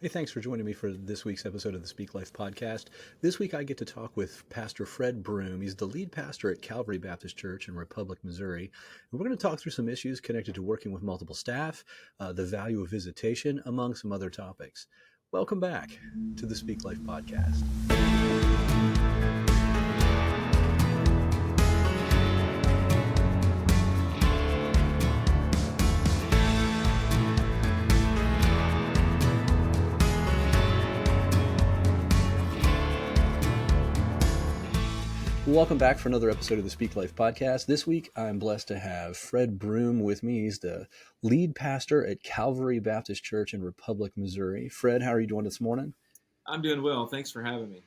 Hey, thanks for joining me for this week's episode of the Speak Life podcast. This week I get to talk with Pastor Fred Broome. He's the lead pastor at Calvary Baptist Church in Republic, Missouri. And we're going to talk through some issues connected to working with multiple staff, the value of visitation, among some other topics. Welcome back to the Speak Life podcast. Welcome back for another episode of the Speak Life podcast. This week, I'm blessed to have Fred Broome with me. He's the lead pastor at Calvary Baptist Church in Republic, Missouri. Fred, how are you doing this morning? I'm doing well. Thanks for having me.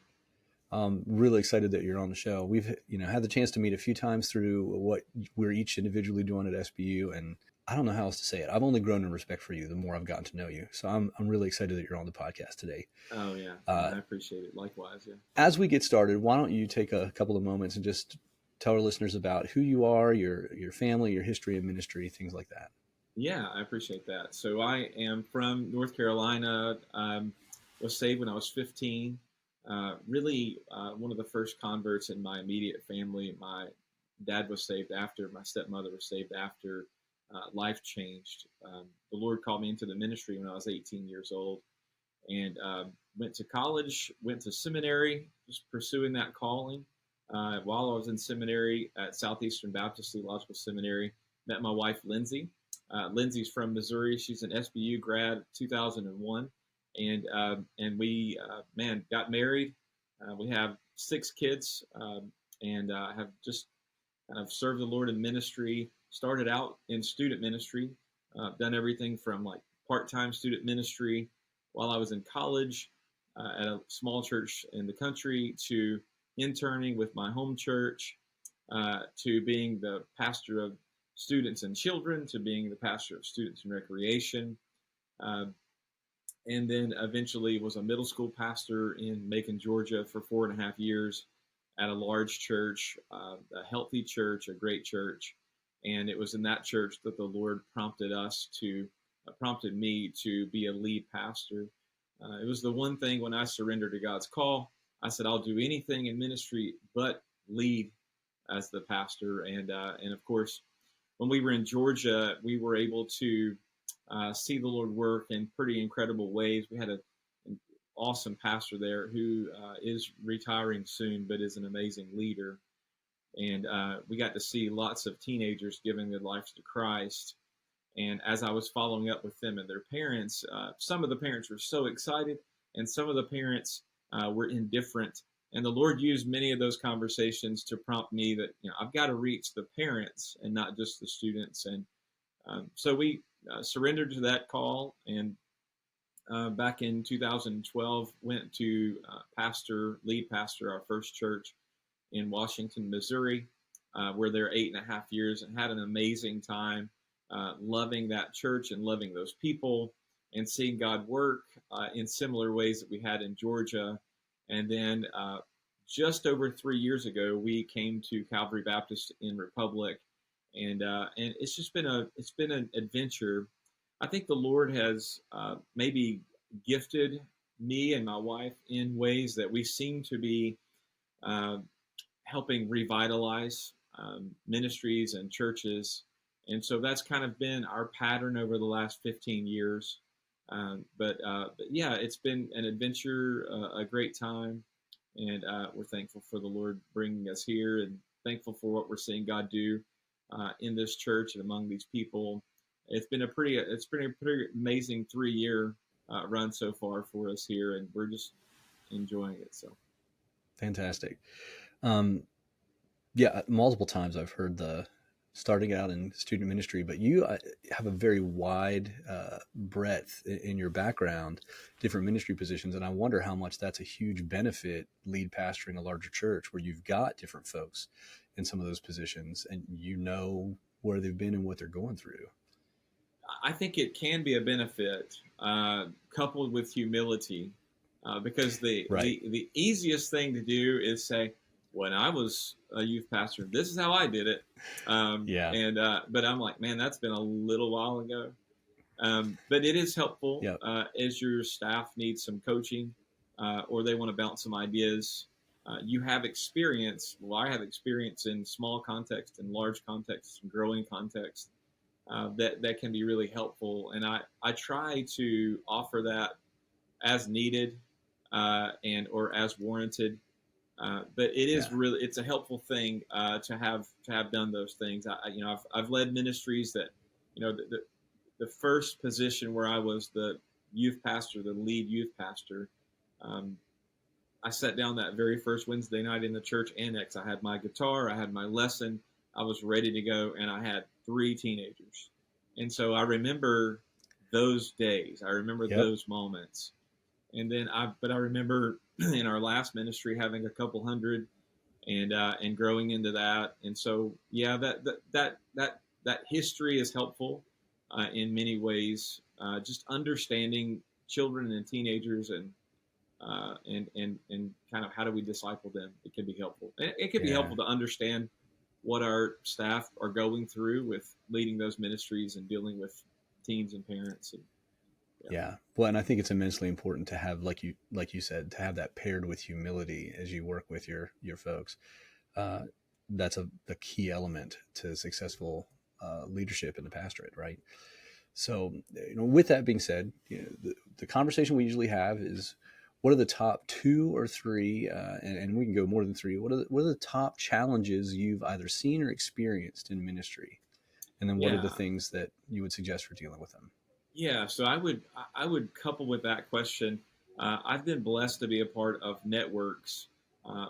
I'm really excited that you're on the show. We've had the chance to meet a few times through what we're each individually doing at SBU, and I don't know how else to say it. I've only grown in respect for you the more I've gotten to know you. So I'm really excited that you're on the podcast today. Oh, yeah. I appreciate it. Likewise, yeah. As we get started, why don't you take a couple of moments and just tell our listeners about who you are, your family, your history and ministry, things like that. Yeah, I appreciate that. So I am from North Carolina. Was saved when I was 15. Really one of the first converts in my immediate family. My dad was saved after. My stepmother was saved after. Life changed. The Lord called me into the ministry when I was 18 years old, and went to college, went to seminary, just pursuing that calling. While I was in seminary at Southeastern Baptist Theological Seminary, met my wife, Lindsay. Lindsay's from Missouri. She's an SBU grad, 2001, and we got married. We have 6 kids, and have just kind of served the Lord in ministry. Started out in student ministry, done everything from like part-time student ministry while I was in college at a small church in the country, to interning with my home church, to being the pastor of students and children, to being the pastor of students and recreation, and then eventually was a middle school pastor in Macon, Georgia for 4.5 years at a large church, a healthy church, a great church. And it was in that church that the Lord prompted me to be a lead pastor. It was the one thing when I surrendered to God's call. I said, I'll do anything in ministry but lead as the pastor. And of course, when we were in Georgia, we were able to see the Lord work in pretty incredible ways. We had an awesome pastor there who is retiring soon, but is an amazing leader. And we got to see lots of teenagers giving their lives to Christ. And as I was following up with them and their parents, some of the parents were so excited, and some of the parents were indifferent. And the Lord used many of those conversations to prompt me that, I've got to reach the parents and not just the students. And so we surrendered to that call, and back in 2012, went to lead pastor our first church in Washington, Missouri, where there 8.5 years, and had an amazing time loving that church and loving those people and seeing God work in similar ways that we had in Georgia. And then just over 3 years ago, we came to Calvary Baptist in Republic, and it's just been an adventure. I think the Lord has maybe gifted me and my wife in ways that we seem to be helping revitalize ministries and churches. And so that's kind of been our pattern over the last 15 years. But yeah, it's been an adventure, a great time. And we're thankful for the Lord bringing us here, and thankful for what we're seeing God do in this church and among these people. It's been a pretty amazing 3-year run so far for us here, and we're just enjoying it. So fantastic. Yeah, multiple times I've heard the starting out in student ministry, but you have a very wide breadth in your background, different ministry positions, and I wonder how much that's a huge benefit lead pastoring a larger church where you've got different folks in some of those positions, and where they've been and what they're going through. I think it can be a benefit coupled with humility, because the easiest thing to do is say, when I was a youth pastor, this is how I did it. But I'm like, man, that's been a little while ago. But it is helpful Yeah. as your staff needs some coaching or they want to bounce some ideas. You have experience. Well, I have experience in small context and large context and growing context that can be really helpful. And I try to offer that as needed and or as warranted. But it is Yeah. really it's a helpful thing to have done those things. I've led ministries that the first position where I was the youth pastor, the lead youth pastor. Um, I sat down that very first Wednesday night in the church annex. I had my guitar, I had my lesson, I was ready to go, and I had three teenagers. And so I remember those days. I remember Yep. those moments. But I remember in our last ministry having a couple hundred and growing into that. And so, yeah, that history is helpful in many ways. Just understanding children and teenagers and kind of how do we disciple them? It can be helpful. It can be Yeah. helpful to understand what our staff are going through with leading those ministries and dealing with teens and parents. And yeah, Yeah. Well, and I think it's immensely important to have, like you said, to have that paired with humility as you work with your folks. Uh, that's the key element to successful leadership in the pastorate, right? So, with that being said, the conversation we usually have is, what are the top two or three, and we can go more than three. What are the top challenges you've either seen or experienced in ministry, and then what are the yeah. things that you would suggest for dealing with them? Yeah, so I would couple with that question. I've been blessed to be a part of networks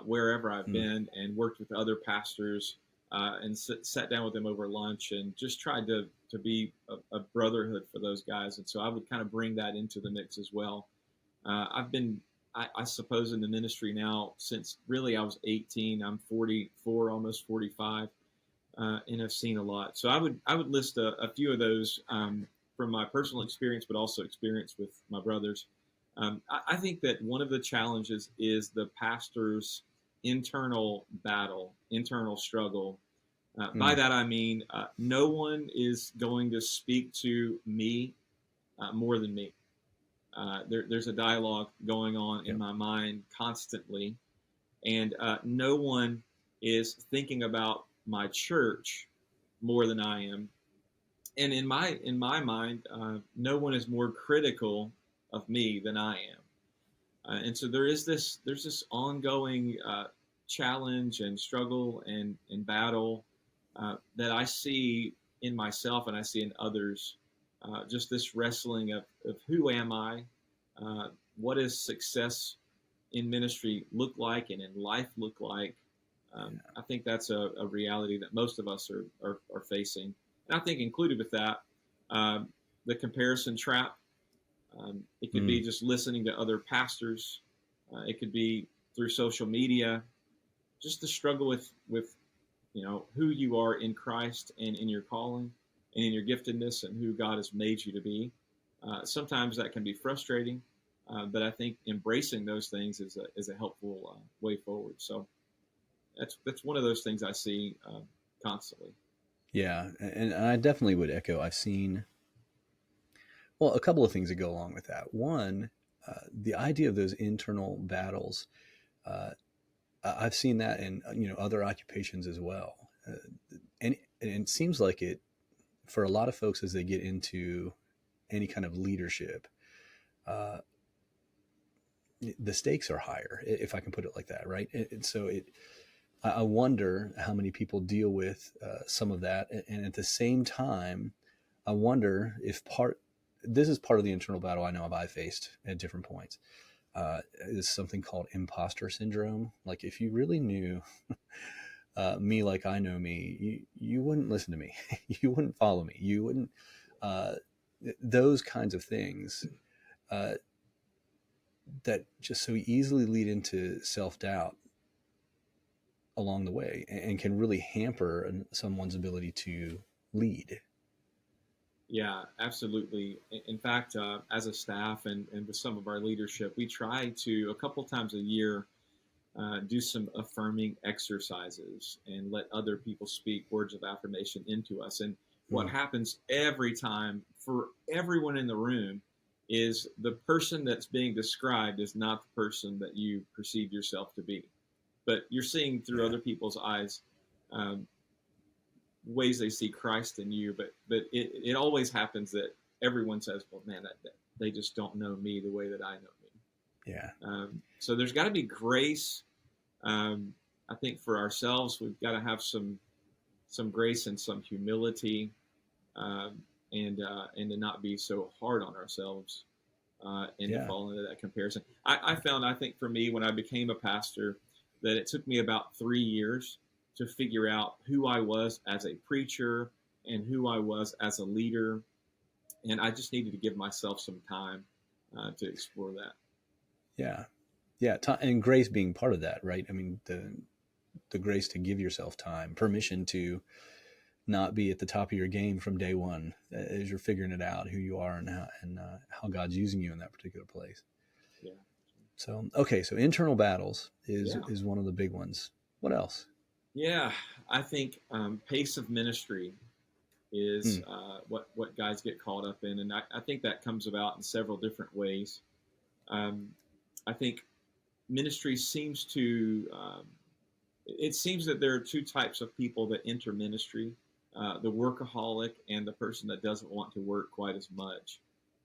wherever I've Mm, been and worked with other pastors and sat down with them over lunch and just tried to be a brotherhood for those guys. And so I would kind of bring that into the mix as well. I've been, I suppose, in the ministry now since really I was 18. I'm 44, almost 45 and have seen a lot. So I would list a few of those from my personal experience, but also experience with my brothers. I think that one of the challenges is the pastor's internal battle, internal struggle. By mm, that I mean no one is going to speak to me more than me. There's a dialogue going on in yep. my mind constantly, and no one is thinking about my church more than I am. And in my mind, no one is more critical of me than I am. And so there's this ongoing challenge and struggle and battle that I see in myself and I see in others. Just this wrestling of who am I? What does success in ministry look like and in life look like? I think that's a reality that most of us are facing. And I think included with that, um, the comparison trap. It could be Mm, just listening to other pastors. It could be through social media. Just the struggle with who you are in Christ and in your calling and in your giftedness and who God has made you to be. Sometimes that can be frustrating, but I think embracing those things is a helpful way forward. So that's one of those things I see constantly. yeah, and I definitely would echo. I've seen, well, a couple of things that go along with that. One, the idea of those internal battles. Uh, I've seen that in other occupations as well, and it seems like it for a lot of folks as they get into any kind of leadership. Uh, the stakes are higher, if I can put it like that, right? And so I wonder how many people deal with some of that, and at the same time, I wonder if this is part of the internal battle I know I faced at different points. Is something called imposter syndrome. Like, if you really knew me like I know me, you wouldn't listen to me. You wouldn't follow me. You wouldn't. Uh, those kinds of things uh, that just so easily lead into self doubt along the way, and can really hamper someone's ability to lead. Yeah, absolutely. In fact, as a staff and with some of our leadership, we try to a couple times a year do some affirming exercises and let other people speak words of affirmation into us. And what Mm, happens every time for everyone in the room is the person that's being described is not the person that you perceive yourself to be, but you're seeing through Yeah. other people's eyes, um, ways they see Christ in you. But it always happens that everyone says, "Well, man, that they just don't know me the way that I know me." Yeah. So there's got to be grace. Um, I think for ourselves, we've got to have some grace and some humility, um, and to not be so hard on ourselves, and to Yeah. fall into that comparison. I found, I think for me, when I became a pastor, that it took me about 3 years to figure out who I was as a preacher and who I was as a leader, and I just needed to give myself some time to explore that. Yeah. Yeah. And grace being part of that, right? I mean, the grace to give yourself time, permission to not be at the top of your game from day one as you're figuring it out who you are and how God's using you in that particular place. Yeah. So, okay. So internal battles Yeah. is one of the big ones. What else? Yeah. I think pace of ministry is Hmm. what guys get caught up in, and I think that comes about in several different ways. Um, I think ministry seems to it seems that there are two types of people that enter ministry: the workaholic and the person that doesn't want to work quite as much.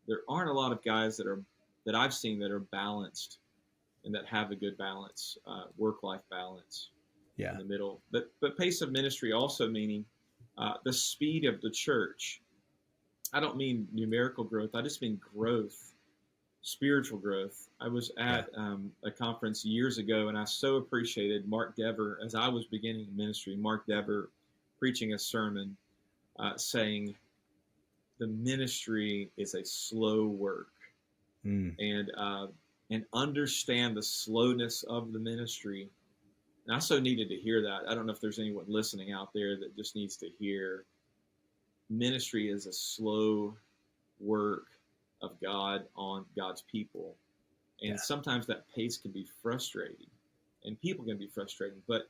There aren't a lot of guys that I've seen that are balanced and that have a good balance, work life balance in Yeah. the middle. But pace of ministry also meaning the speed of the church. I don't mean numerical growth. I just mean growth, spiritual growth. I was Yeah. at a conference years ago, and I so appreciated Mark Dever as I was beginning ministry. Mark Dever preaching a sermon saying the ministry is a slow work, Mm. and understand the slowness of the ministry. And I so needed to hear that. I don't know if there's anyone listening out there that just needs to hear ministry is a slow work of God on God's people. And Yeah. sometimes that pace can be frustrating and people can be frustrating, but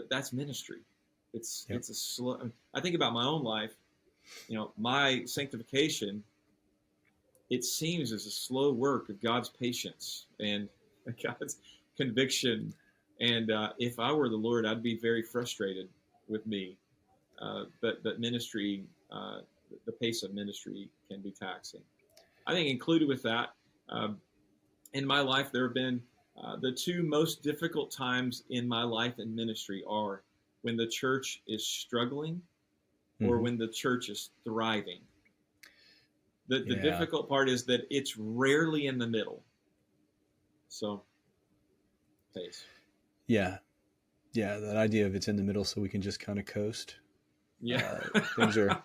that's ministry. Yep. It's a slow, I think about my own life, my sanctification, it seems as a slow work of God's patience and God's conviction. And if I were the Lord, I'd be very frustrated with me. But ministry, the pace of ministry can be taxing. I think included with that, um, in my life, there have been the two most difficult times in my life and ministry are when the church is struggling or Mm-hmm. when the church is thriving. The Yeah. difficult part is that it's rarely in the middle. So, pace. Yeah. Yeah. That idea of it's in the middle so we can just kind of coast. Yeah. Uh, things are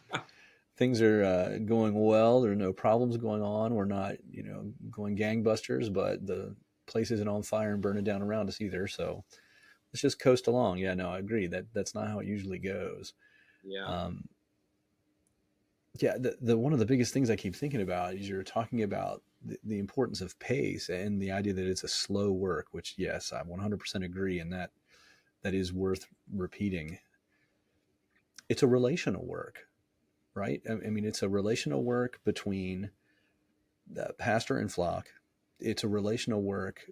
things are going well. There are no problems going on. We're not, going gangbusters, but the place isn't on fire and burning down around us either. So let's just coast along. Yeah, no, I agree that that's not how it usually goes. Yeah. Um, yeah, the one of the biggest things I keep thinking about is you're talking about the importance of pace and the idea that it's a slow work, which yes, I 100% agree, and that is worth repeating. It's a relational work, right? I mean, it's a relational work between the pastor and flock. It's a relational work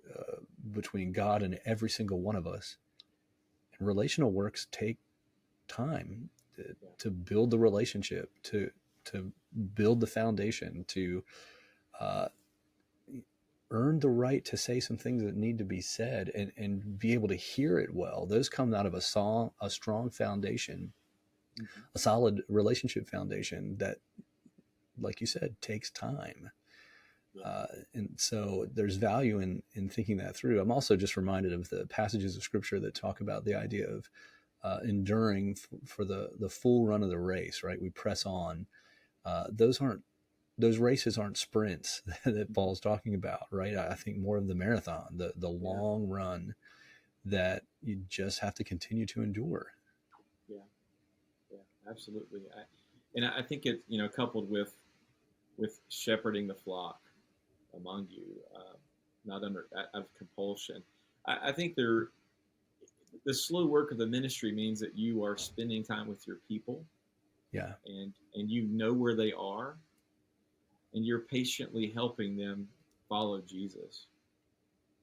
between God and every single one of us. And relational works take time Yeah. to build the relationship, to build the foundation, to uh, earn the right to say some things that need to be said and be able to hear it well. Those come out of a strong foundation, Mm-hmm. a solid relationship foundation that, like you said, takes time. Yeah. And so there's value in thinking that through. I'm also just reminded of the passages of scripture that talk about the idea of enduring for the full run of the race, right? We press on. Those races aren't sprints that Paul's talking about, right? I think more of the marathon, the Yeah. long run that you just have to continue to endure. Yeah. Yeah. Absolutely. And I think it, coupled with shepherding the flock among you, not under out of compulsion. I think the slow work of the ministry means that you are spending time with your people, Yeah. and you know where they are, and you're patiently helping them follow Jesus.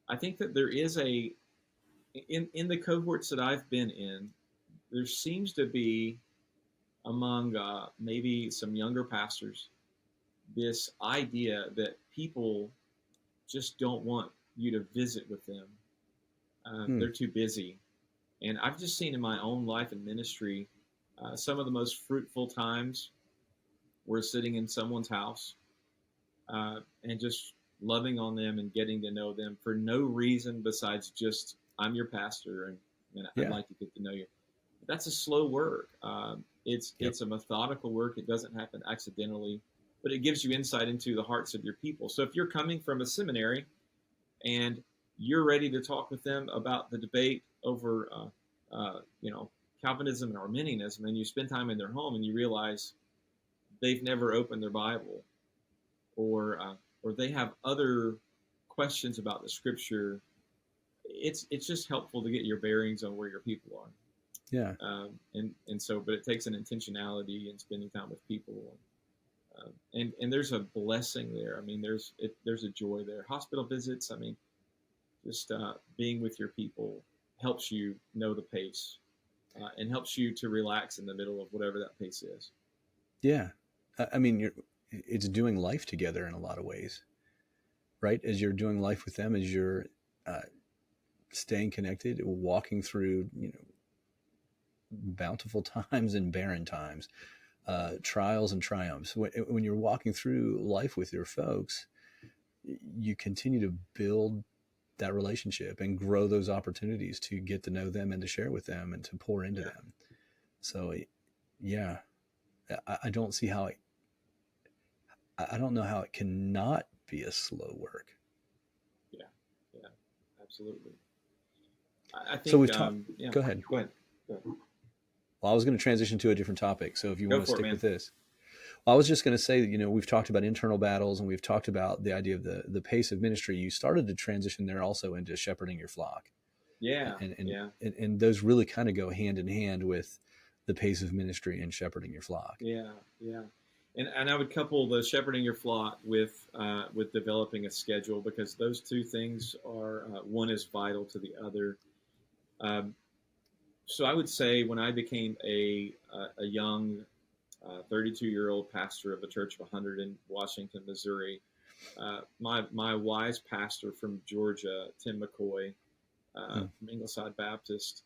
I think that there is in the cohorts that I've been in, there seems to be among maybe some younger pastors this idea that people just don't want you to visit with them. Hmm. They're too busy. And I've just seen in my own life and ministry some of the most fruitful times were sitting in someone's house and just loving on them and getting to know them for no reason besides just I'm your pastor and I'd Yeah. like to get to know you. But that's a slow work. Yep. It's a methodical work. It doesn't happen accidentally, but it gives you insight into the hearts of your people. So if you're coming from a seminary and you're ready to talk with them about the debate over, Calvinism and Arminianism, and you spend time in their home and you realize they've never opened their Bible, or they have other questions about the Scripture, it's just helpful to get your bearings on where your people are. Yeah. And so, but it takes an intentionality in spending time with people, and there's a blessing there. I mean, there's a joy there. Hospital visits, I mean, just being with your people helps you know the pace, and helps you to relax in the middle of whatever that pace is. Yeah. I mean, it's doing life together in a lot of ways, right? As you're doing life with them, as you're uh, staying connected, walking through, bountiful times and barren times, trials and triumphs. When you're walking through life with your folks, you continue to build that relationship and grow those opportunities to get to know them and to share with them and to pour into Yeah, them. So, yeah, I don't see how I don't know how it cannot be a slow work. yeah, yeah, absolutely. I So think, we've talked. yeah. Go ahead. Go ahead. Go ahead. Well, I was going to transition to a different topic. So if you Go want to for it, stick man. with this, well, I was just going to say that, we've talked about internal battles and we've talked about the idea of the pace of ministry. You started to transition there also into shepherding your flock. Yeah, And, and, yeah, and those really kind of go hand in hand with the pace of ministry and shepherding your flock. yeah, yeah. And I would couple the shepherding your flock with developing a schedule, because those two things are one is vital to the other. Um, so I would say when I became a young 32-year-old pastor of a church of 100 in Washington, Missouri, my wise pastor from Georgia, Tim McCoy, Mm. from Ingleside Baptist,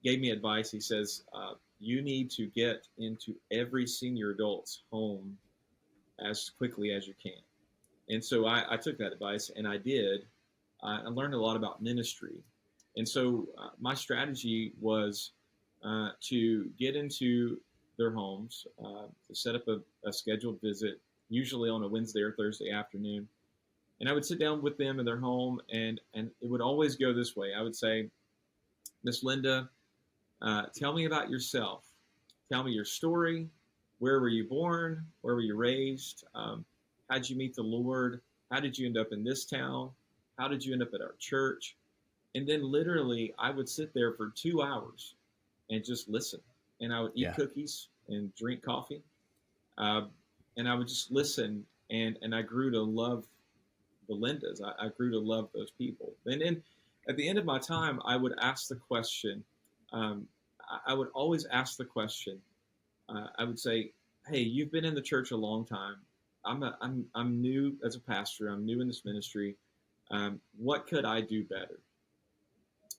gave me advice. He says, you need to get into every senior adult's home as quickly as you can. And so I took that advice and I did. I learned a lot about ministry. And so my strategy was to get into their homes, to set up a scheduled visit, usually on a Wednesday or Thursday afternoon. And I would sit down with them in their home, and it would always go this way. I would say, Miss Linda, tell me about yourself. Tell me your story. Where were you born? Where were you raised? How did you meet the Lord? How did you end up in this town? How did you end up at our church? And then literally, I would sit there for 2 hours and just listen. And I would eat Yeah. cookies and drink coffee. Uh, and I would just listen. And I grew to love the Lindas. I grew to love those people. And then at the end of my time, I would ask the question. Um, I would always ask the question. I would say, "Hey, you've been in the church a long time. I'm new as a pastor. I'm new in this ministry. What could I do better?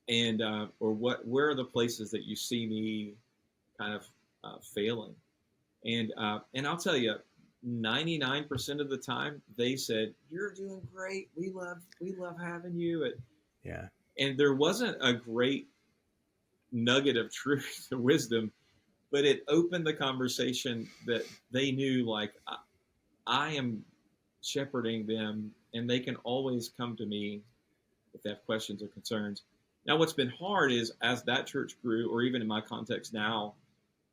And or where are the places that you see me kind of failing?" And I'll tell you, 99% of the time they said, "You're doing great. We love having you." Yeah. And there wasn't a great nugget of truth or wisdom, but it opened the conversation that they knew, like, I am shepherding them, and they can always come to me if they have questions or concerns. Now, what's been hard is as that church grew, or even in my context now,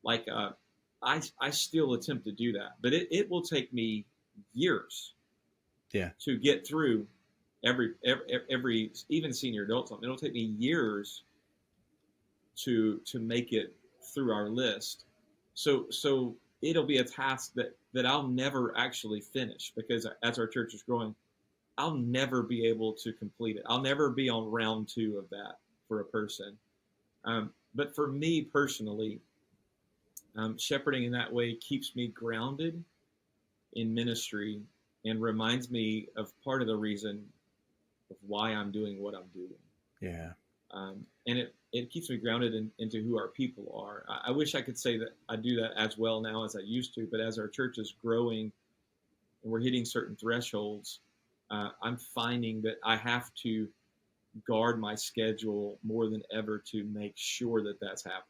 like I still attempt to do that, but it will take me years Yeah. to get through every even senior adult. It'll take me years to make it through our list. So it'll be a task that I'll never actually finish, because as our church is growing, I'll never be able to complete it. I'll never be on round two of that for a person. But for me personally, shepherding in that way keeps me grounded in ministry and reminds me of part of the reason of why I'm doing what I'm doing. Yeah. And it keeps me grounded into who our people are. I wish I could say that I do that as well now as I used to, but as our church is growing and we're hitting certain thresholds, I'm finding that I have to guard my schedule more than ever to make sure that that's happening.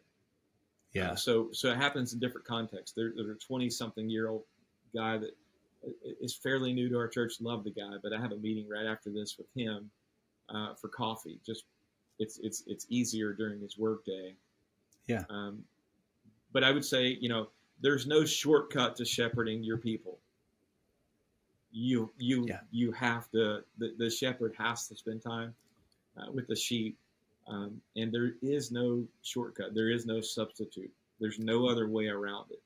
Yeah. So it happens in different contexts. There's a 20-something-year-old guy that is fairly new to our church. Love the guy, but I have a meeting right after this with him for coffee. Just it's easier during his work day. Yeah. But I would say, there's no shortcut to shepherding your people. You have to. The shepherd has to spend time with the sheep, and there is no shortcut. There is no substitute. There's no other way around it.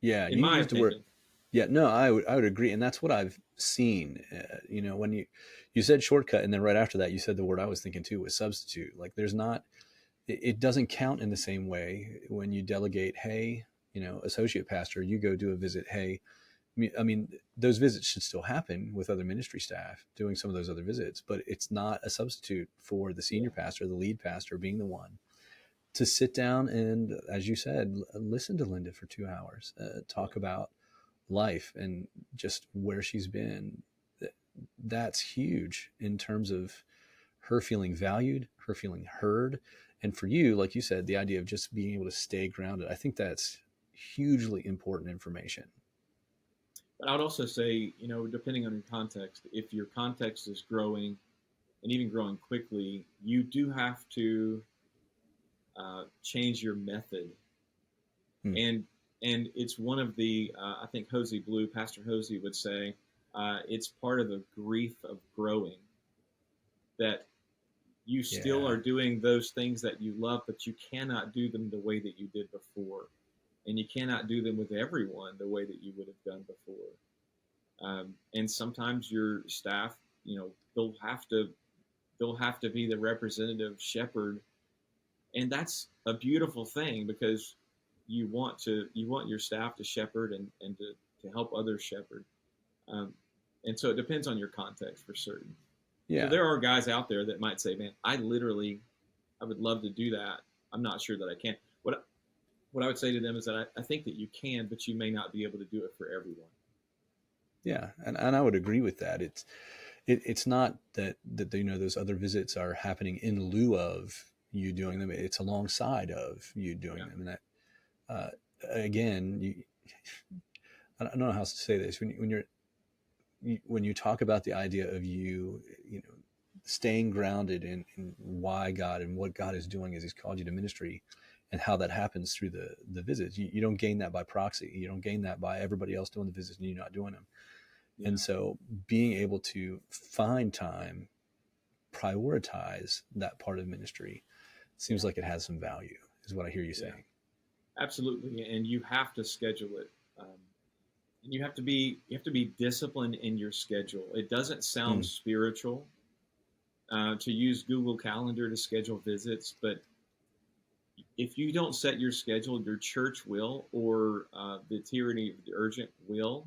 Yeah. In You my used the word. opinion. Yeah, no, I would agree, and that's what I've seen. When you said shortcut, and then right after that, you said the word I was thinking too was substitute. Like, there's not, it doesn't count in the same way when you delegate. Hey, associate pastor, you go do a visit. Hey, I mean, those visits should still happen with other ministry staff doing some of those other visits, but it's not a substitute for the senior pastor, the lead pastor, being the one to sit down and, as you said, listen to Linda for 2 hours, talk about life and just where she's been. That's huge in terms of her feeling valued, her feeling heard. And for you, like you said, the idea of just being able to stay grounded, I think that's hugely important information. But I would also say, depending on your context, if your context is growing and even growing quickly, you do have to change your method. Hmm. And it's one of the I think Hosey Blue, Pastor Hosey would say, it's part of the grief of growing, that you still Yeah. are doing those things that you love, but you cannot do them the way that you did before, and you cannot do them with everyone the way that you would have done before. And sometimes your staff, they'll have to be the representative shepherd, and that's a beautiful thing, because you want your staff to shepherd and to help others shepherd. Um, and so it depends on your context for certain. So Yeah. there are guys out there that might say, "Man, I would love to do that. I'm not sure that I can." What I would say to them is that I think that you can, but you may not be able to do it for everyone. Yeah. And I would agree with that. It's not that those other visits are happening in lieu of you doing them. It's alongside of you doing Yeah. them. And that, again, I don't know how to say this. When you talk about the idea of staying grounded in why God and what God is doing as He's called you to ministry, and how that happens through the visits, you don't gain that by proxy. You don't gain that by everybody else doing the visits and you not doing them. Yeah. And so being able to find time, prioritize that part of ministry seems like it has some value, is what I hear you saying. Absolutely, and you have to schedule it. And you have to be disciplined in your schedule. It doesn't sound spiritual to use Google Calendar to schedule visits, but if you don't set your schedule, your church will, or the tyranny of the urgent will.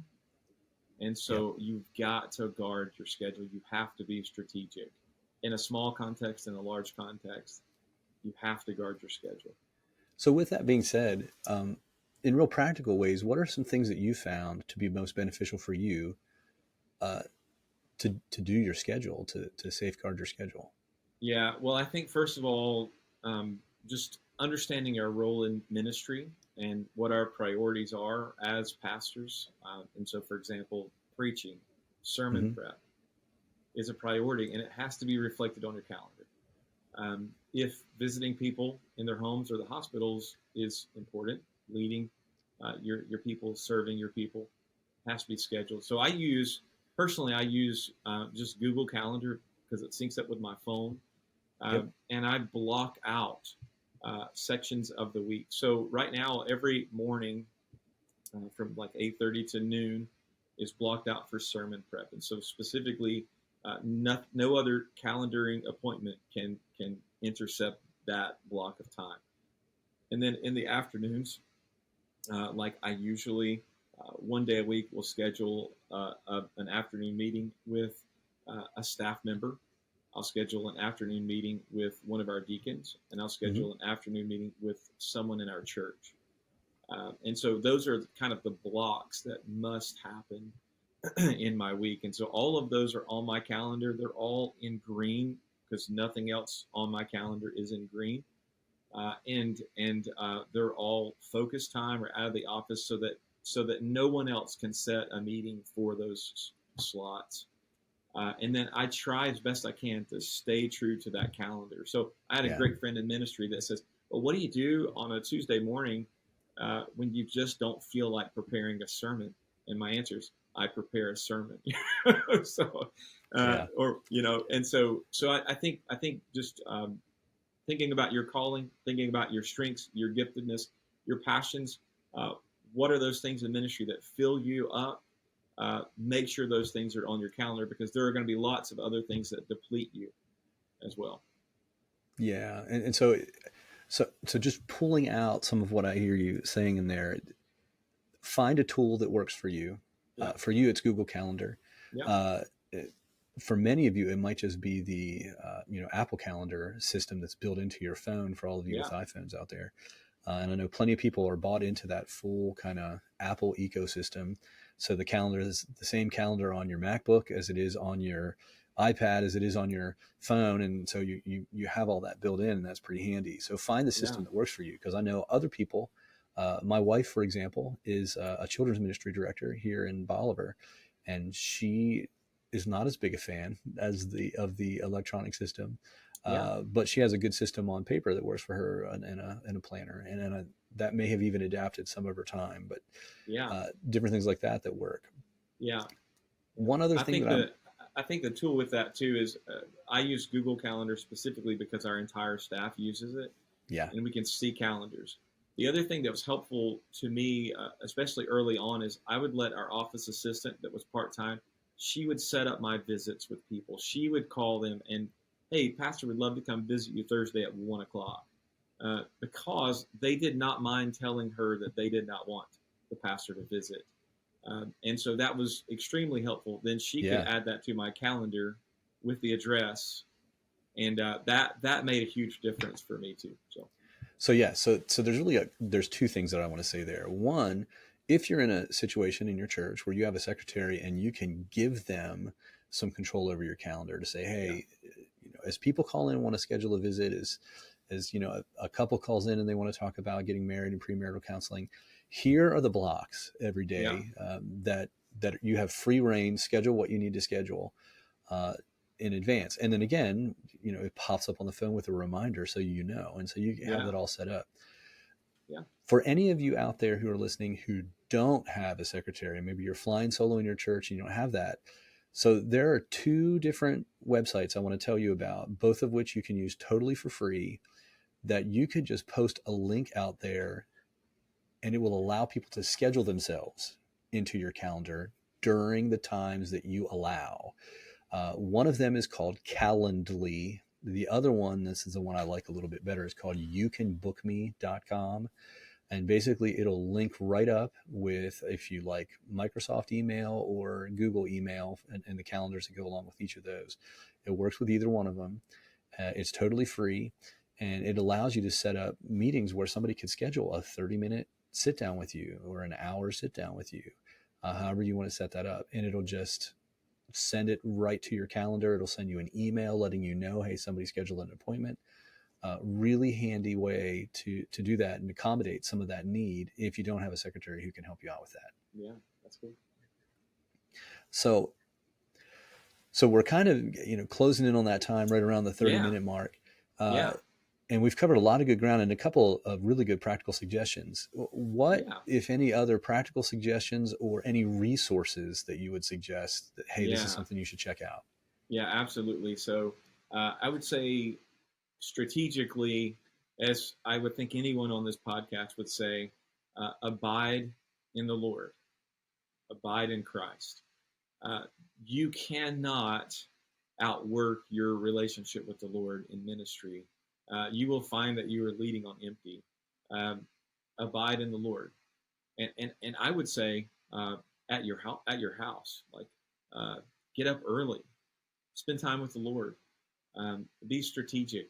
And so you've got to guard your schedule. You have to be strategic. In a small context, in a large context, you have to guard your schedule. So with that being said, in real practical ways, what are some things that you found to be most beneficial for you to do your schedule, to safeguard your schedule? Yeah, well, I think first of all, just understanding our role in ministry and what our priorities are as pastors. And so, for example, preaching, sermon prep is a priority, and it has to be reflected on your calendar. If visiting people in their homes or the hospitals is important, leading your people, serving your people, has to be scheduled. So I use just Google Calendar because it syncs up with my phone, and I block out sections of the week. So right now, every morning from like 8:30 to noon is blocked out for sermon prep. And so specifically, no other calendaring appointment can intercept that block of time. And then in the afternoons, like I usually, one day a week will schedule an afternoon meeting with a staff member. I'll schedule an afternoon meeting with one of our deacons, and I'll schedule an afternoon meeting with someone in our church. And so those are kind of the blocks that must happen in my week. And so all of those are on my calendar. They're all in green because nothing else on my calendar is in green. And they're all focus time or out of the office so that no one else can set a meeting for those slots. And then I try as best I can to stay true to that calendar. So I had a great friend in ministry that says, well, what do you do on a Tuesday morning when you just don't feel like preparing a sermon? And my answer is, I prepare a sermon. So, or, and so I think just thinking about your calling, thinking about your strengths, your giftedness, your passions, what are those things in ministry that fill you up? Make sure those things are on your calendar, because there are going to be lots of other things that deplete you as well. Yeah. And so just pulling out some of what I hear you saying in there, find a tool that works for you. For you, it's Google Calendar. For many of you, it might just be the Apple Calendar system that's built into your phone for all of you with iPhones out there. And I know plenty of people are bought into that full kind of Apple ecosystem. So the calendar is the same calendar on your MacBook as it is on your iPad, as it is on your phone. And so you have all that built in, and that's pretty handy. So find the system that works for you, because I know other people, my wife, for example, is a children's ministry director here in Bolivar, and she is not as big a fan as of the electronic system. But she has a good system on paper that works for her in a planner, and that may have even adapted some of her time, but different things like that work. One other thing I think the tool with that too is I use Google Calendar specifically because our entire staff uses it. And we can see calendars. The other thing that was helpful to me, especially early on, is I would let our office assistant that was part-time, she would set up my visits with people. She would call them and, hey, Pastor would love to come visit you Thursday at 1:00, because they did not mind telling her that they did not want the pastor to visit. And so that was extremely helpful. Then she could add that to my calendar with the address. And that made a huge difference for me too. So there's two things that I want to say there. One, if you're in a situation in your church where you have a secretary and you can give them some control over your calendar to say, hey, as people call in and want to schedule a visit, as a couple calls in and they want to talk about getting married and premarital counseling, here are the blocks every day that you have free reign. Schedule what you need to schedule in advance, and then again, it pops up on the phone with a reminder, so and so you have it all set up. For any of you out there who are listening who don't have a secretary, maybe you're flying solo in your church and you don't have that. So there are two different websites I want to tell you about, both of which you can use totally for free, that you could just post a link out there and it will allow people to schedule themselves into your calendar during the times that you allow. One of them is called Calendly. The other one, this is the one I like a little bit better, is called youcanbookme.com. And basically it'll link right up with, if you like, Microsoft email or Google email and the calendars that go along with each of those. It works with either one of them. It's totally free, and it allows you to set up meetings where somebody could schedule a 30-minute sit down with you or an hour sit down with you, however you want to set that up. And it'll just send it right to your calendar. It'll send you an email letting you know, hey, somebody scheduled an appointment. Really handy way to do that and accommodate some of that need if you don't have a secretary who can help you out with that. Yeah, that's cool. So we're kind of closing in on that time, right around the 30-minute mark. And we've covered a lot of good ground and a couple of really good practical suggestions. What, if any, other practical suggestions or any resources that you would suggest that, hey, this is something you should check out? Yeah, absolutely. So I would say strategically, as I would think anyone on this podcast would say, abide in the Lord, abide in Christ. Uh, you cannot outwork your relationship with the Lord in ministry. You will find that you are leading on empty. Um, Abide in the Lord, and I would say at your house, like uh, get up early, spend time with the Lord, be strategic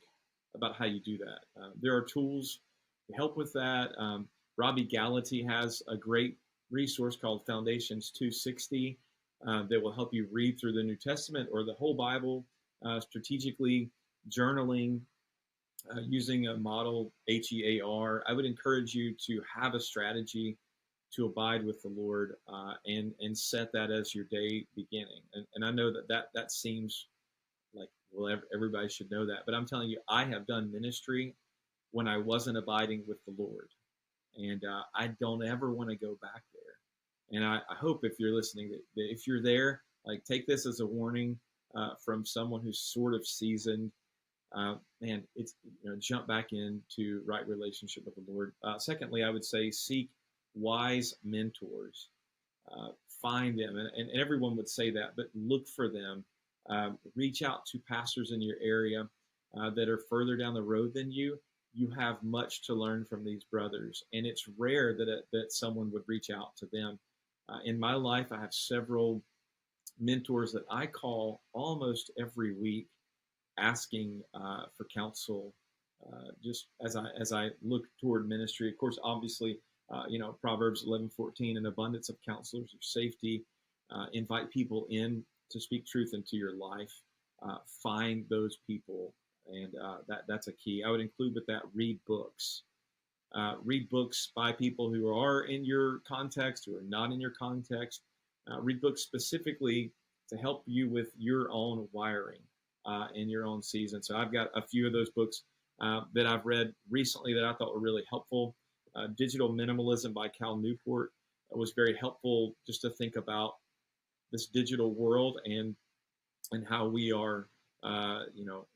about how you do that. There are tools to help with that. Robbie Gallaty has a great resource called Foundations 260 that will help you read through the New Testament or the whole Bible strategically, journaling, using a model HEAR. I would encourage you to have a strategy to abide with the Lord and set that as your day beginning. And I know that seems like, well, everybody should know that, but I'm telling you, I have done ministry when I wasn't abiding with the Lord, and I don't ever want to go back there. And I hope if you're listening that if you're there, like take this as a warning from someone who's sort of seasoned. Man, it's jump back into right relationship with the Lord. Secondly, I would say seek wise mentors. Find them, and everyone would say that, but look for them. Reach out to pastors in your area that are further down the road than you. You have much to learn from these brothers, and it's rare that someone would reach out to them. In my life, I have several mentors that I call almost every week, asking for counsel. Just as I look toward ministry, of course, obviously, Proverbs 11:14, an abundance of counselors of safety. Invite people in to speak truth into your life. Find those people, and that's a key. I would include with that read books. Read books by people who are in your context, who are not in your context. Read books specifically to help you with your own wiring in your own season. So I've got a few of those books that I've read recently that I thought were really helpful. Digital Minimalism by Cal Newport was very helpful just to think about this digital world and how we are,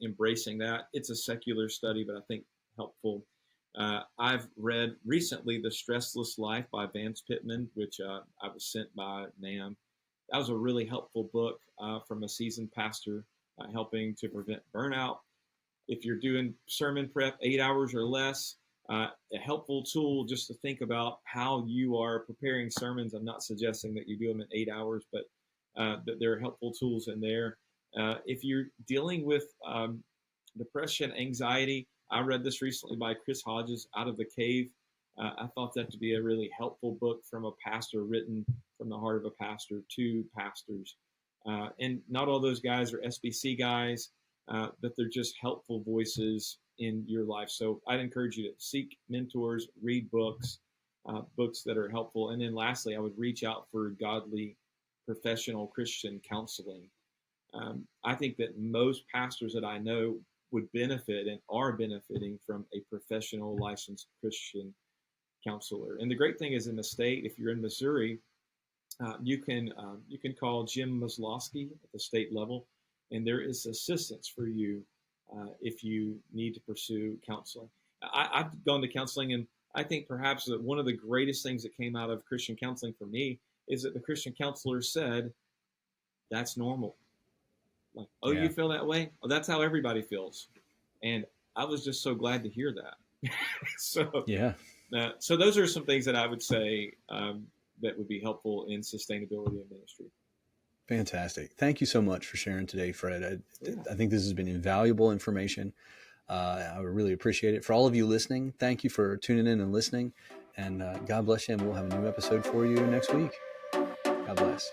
embracing that. It's a secular study, but I think helpful. I've read recently The Stressless Life by Vance Pittman, which I was sent by NAM. That was a really helpful book from a seasoned pastor helping to prevent burnout. If you're doing sermon prep 8 hours or less, a helpful tool just to think about how you are preparing sermons. I'm not suggesting that you do them in 8 hours, but that there are helpful tools in there. If you're dealing with depression, anxiety, I read this recently by Chris Hodges, Out of the Cave. I thought that to be a really helpful book from a pastor, written from the heart of a pastor to pastors. And not all those guys are SBC guys, but they're just helpful voices in your life. So I'd encourage you to seek mentors, read books, books that are helpful. And then lastly, I would reach out for godly, professional Christian counseling. I think that most pastors that I know would benefit and are benefiting from a professional, licensed Christian counselor. And the great thing is, in the state, if you're in Missouri, you can call Jim Maslowski at the state level, and there is assistance for you if you need to pursue counseling. I've gone to counseling, and I think perhaps that one of the greatest things that came out of Christian counseling for me is that the Christian counselor said, "That's normal." Like, oh, Yeah. you feel that way? Oh, that's how everybody feels. And I was just so glad to hear that. so, Yeah. so those are some things that I would say that would be helpful in sustainability in ministry. Fantastic. Thank you so much for sharing today, Fred. Yeah. I think this has been invaluable information. I really appreciate it. For all of you listening, thank you for tuning in and listening. And God bless you. And we'll have a new episode for you next week. God bless.